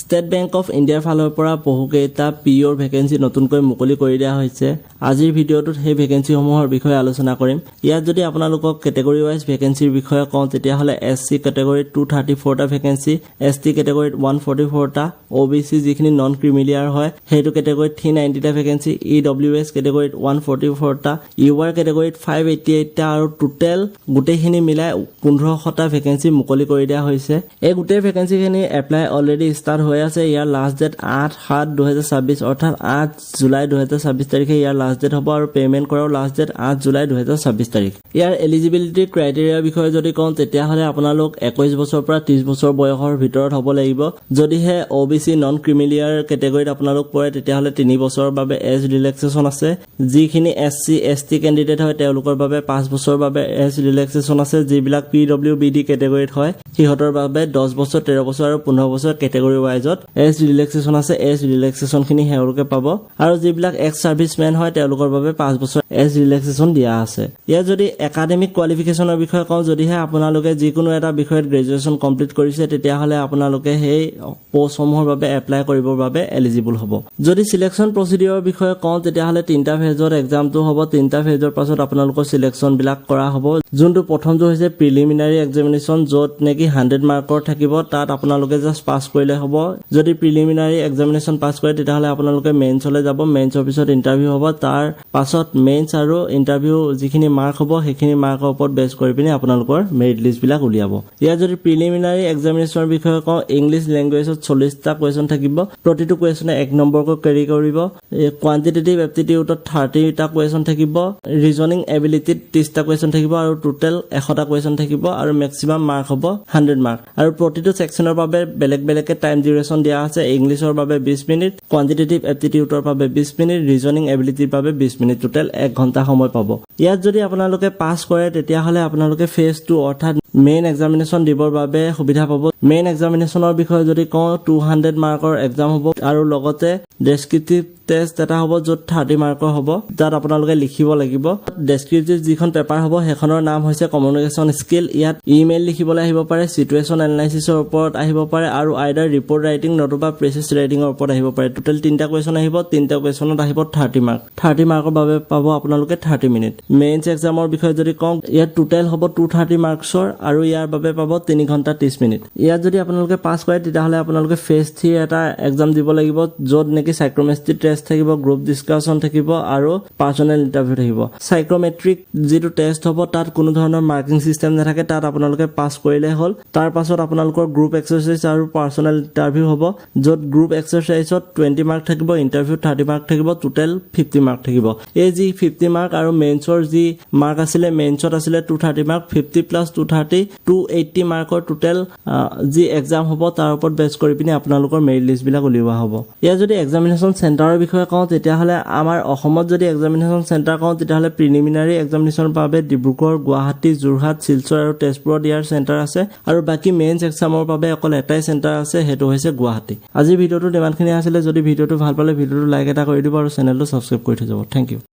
State bank of ইণ্ডিয়াৰ ফালৰ পৰা বহুকেইটা পিঅ'ৰ ভেকেঞ্চি নতুনকৈ মুকলি কৰি দিয়া হৈছে। আজিৰ ভিডিঅ'টোত সেই ভেকেঞ্চিসমূহৰ বিষয়ে আলোচনা কৰিম। ইয়াত যদি আপোনালোকক কেটেগৰী ৱাইজ ভেকেঞ্চিৰ বিষয়ে কওঁ তেতিয়াহ'লে SC কেটেগৰীত 234টা ভেকেঞ্চি, ST কেটেগৰীত 144টা, OBC যিখিনি নন ক্ৰিমিলিয়াৰ হয় সেইটো কেটেগৰীত 390টা ভেকেঞ্চি, EWS কেটেগৰীত 144টা, UR কেটেগৰীত 588টা আৰু টোটেল গোটেইখিনি মিলাই 1500টা ভেকেঞ্চি মুকলি কৰি দিয়া হৈছে। এই গোটেই ভেকেঞ্চিখিনি এপ্লাই অলৰেডি ষ্টাৰ্ট হৈ আছে। ইয়াৰ লাষ্ট ডেট 8/7/2024 অৰ্থাৎ 8 জুলাই 2024 তাৰিখে ইয়াৰ লাষ্ট ডেট হ'ব আৰু পেমেন্ট কৰাৰ লাষ্ট ডেট 8 জুলাই 2024 তাৰিখ। ইয়াৰ এলিজিবিলিটি ক্ৰাইটেৰিয়াৰ বিষয়ে যদি কওঁ তেতিয়াহ'লে আপোনালোক 21 বছৰৰ পৰা 30 বছৰ বয়সৰ ভিতৰত হ'ব লাগিব। যদিহে OBC নন ক্ৰিমিলিয়াৰ কেটেগৰীত আপোনালোক পৰে তেতিয়াহ'লে 3 বছৰৰ বাবে এজ ৰিলেক্সেশ্যন আছে। যিখিনি SC ST কেণ্ডিডেট হয় তেওঁলোকৰ বাবে 5 বছৰৰ বাবে এজ ৰিলেক্সেশ্যন আছে। যিবিলাক PWBD কেটেগৰীত হয় সিহঁতৰ বাবে 10 বছৰ, 13 বছৰ আৰু 15 বছৰ কেটেগৰী ৱাইজত এজ ৰিলেক্সেশ্যন আছে। এজ ৰিলেক্সেশ্যনখিনি তেওঁলোকে পাব আৰু যিবিলাক এক্স চাৰ্ভিচমেন হয় তেওঁলোকৰ বাবে 5 বছৰ এজ ৰিলেক্সেশ্যন দিয়া আছে। ইয়াত যদি একাডেমিক কোৱালিফিকেশ্যনৰ বিষয়ে কওঁ, যদিহে আপোনালোকে যিকোনো এটা বিষয়ত গ্ৰেজুৱেশ্যন কমপ্লিট কৰিছে তেতিয়াহ'লে আপোনালোকে সেই পষ্টসমূহৰ বাবে এপ্লাই কৰিবৰ বাবে এলিজিবল হ'ব। যদি চিলেকশ্যন প্ৰচিডিউৰৰ বিষয়ে কওঁ তেতিয়াহ'লে 3টা ফেজত এক্সামটো হ'ব। 3টা ফেজৰ পাছত আপোনালোকৰ চিলেকশ্যনবিলাক কৰা হ'ব। যোনটো প্ৰথমটো হৈছে প্ৰিলিমিনাৰী এক্সামিনেশ্যন, য'ত নেকি 100 মাৰ্কৰ থাকিব। তাত আপোনালোকে জাষ্ট পাছ কৰিলে হ'ব। যদি প্ৰিলিমিনাৰী এক্সামিনেশ্যন পাছ কৰে তেতিয়াহ'লে আপোনালোকে মেইনছলৈ যাব। মেইনছৰ পিছত ইণ্টাৰভিউ হ'ব। তাৰ পাছত মেইনছ আৰু ইণ্টাৰভিউ যিখিনি মাৰ্ক হ'ব সেইখিনি মাৰ্কৰ ওপৰত বেছ কৰি পিনে আপোনালোকৰ মেৰিট লিষ্টবিলাক উলিয়াব। ইয়াত যদি প্ৰিলিমিনাৰী এক্সামিনেশ্যনৰ বিষয়ে কওঁ, ইংলিছ লেংগুৱেজত 40টা কুৱেশ্যন থাকিব। প্ৰতিটো কুৱেশ্যনে 1 নম্বৰকৈ কেৰি কৰিব। কোৱান্টিটেটিভ এপ্টিটিউডত 30টা কুৱেশ্যন থাকিব। ৰিজনিং এবিলিটিত 30টা কুৱেশ্যন থাকিব আৰু টোটেল 100টা কুৱেশ্যন থাকিব আৰু মেক্সিমাম মাৰ্ক হ'ব 100 মাৰ্ক। আৰু প্ৰতিটো ছেকশ্যনৰ বাবে বেলেগ বেলেগকৈ টাইম ডিউৰেশ্যন দিয়া আছে। ইংলিছৰ বাবে 20 মিনিট, কোৱান্টিটেটিভ এপ্টিটিউডৰ বাবে 20 মিনিট, ৰিজনিং এবিলিটিৰ বাবে 20 মিনিট, টোটেল 1 ঘণ্টা সময় পাব। ইয়াত যদি আপোনালোকে পাছ কৰে তেতিয়াহ'লে আপোনালোকে ফেজ 2 অৰ্থাৎ মেইন এক্সামিনেশ্যন দিবৰ বাবে সুবিধা পাব। মেইন এক্সামিনেশ্যনৰ বিষয়ে যদি কওঁ 200 মাৰ্কৰ এক্সাম হ'ব আৰু লগতে ডেছক্ৰিপটিভ টেষ্ট এটা হ'ব য'ত 30 মাৰ্কৰ হ'ব। তাত আপোনালোকে লিখিব লাগিব। ডেছক্ৰিপটিভ যিখন পেপাৰ হ'ব সেইখনৰ নাম হৈছে কমিউনিকেশ্যন স্কিল। ইয়াত ইমেইল লিখিবলৈ আহিব পাৰে, চিটুৱেশ্যন এনালাইচিছৰ ওপৰত আহিব পাৰে আৰু আইডাৰ ৰিপৰ্ট ৰাইটিং নতুবা প্ৰেচেছ ৰাইটিঙৰ ওপৰত আহিব পাৰে। টোটেল 3টা কুৱেশ্যন আহিব। 3টা কুৱেশ্যনত আহিব 30 মাৰ্ক। 30 মাৰ্কৰ বাবে পাব আপোনালোকে 30 মিনিট। মেইনছ এক্সামৰ বিষয়ে যদি কওঁ, ইয়াত টোটেল হ'ব 230 মাৰ্কছৰ আৰু ইয়াৰ বাবে পাব 3 ঘণ্টা 30 মিনিট। ইয়াত যদি আপোনালোকে পাছ কৰে তেতিয়াহ'লে আপোনালোকে ফেজ 3 এটা এক্সাম দিব লাগিব, য'ত নেকি চাইক্ৰমেট্ৰি টেষ্ট থাকিব, গ্ৰুপ ডিছকাশ্যন থাকিব আৰু পাৰ্চনেল ইণ্টাৰভিউ থাকিব। চাইক্ৰমেট্ৰিক যিটো টেষ্ট হ'ব তাত কোনো ধৰণৰ মাৰ্কিং চিষ্টেম নাথাকে। তাত আপোনালোকে পাছ কৰিলে হ'ল। তাৰ পাছত আপোনালোকৰ গ্ৰুপ এক্সাৰচাইজ আৰু পাৰ্চনেল ইণ্টাৰভিউ হ'ব, য'ত গ্ৰুপ এক্সাৰচাইজত 20 মাৰ্ক থাকিব, ইণ্টাৰভিউত 30 মাৰ্ক থাকিব, টোটেল 50 মাৰ্ক থাকিব। এই যি 50 মাৰ্ক আৰু মেইনছৰ যি মাৰ্ক আছিলে, মেইনছত আছিলে 230 মাৰ্ক, 50 + 230 280 মাৰ্কৰ টোটেল যি এক্সাম হ'ব তাৰ ওপৰত বেছ কৰি পিনে আপোনালোকৰ মেৰিট লিষ্টবিলাক উলিওৱা হ'ব। ইয়াত যদি এক্সামিনেশ্যন চেণ্টাৰৰ বিষয়ে কওঁ তেতিয়াহ'লে আমাৰ অসমত যদি এক্সামিনেশ্যন চেণ্টাৰ কওঁ তেতিয়াহ'লে প্ৰিলিমিনাৰী এক্সামিনেশ্যনৰ বাবে ডিব্ৰুগড়, গুৱাহাটী, যোৰহাট, শিলচৰ আৰু তেজপুৰত ইয়াৰ চেণ্টাৰ আছে আৰু বাকী মেইনছ এক্সামৰ বাবে অকল এটাই চেণ্টাৰ আছে, সেইটো হৈছে গুৱাহাটী। আজিৰ ভিডিঅ'টোত ইমানখিনি আছিলে। যদি ভিডিঅ'টো ভাল পালে ভিডিঅ'টো লাইক এটা কৰি দিব আৰু চেনেলটো ছাবস্ক্ৰাইব কৰি থৈ যাব। Thank U.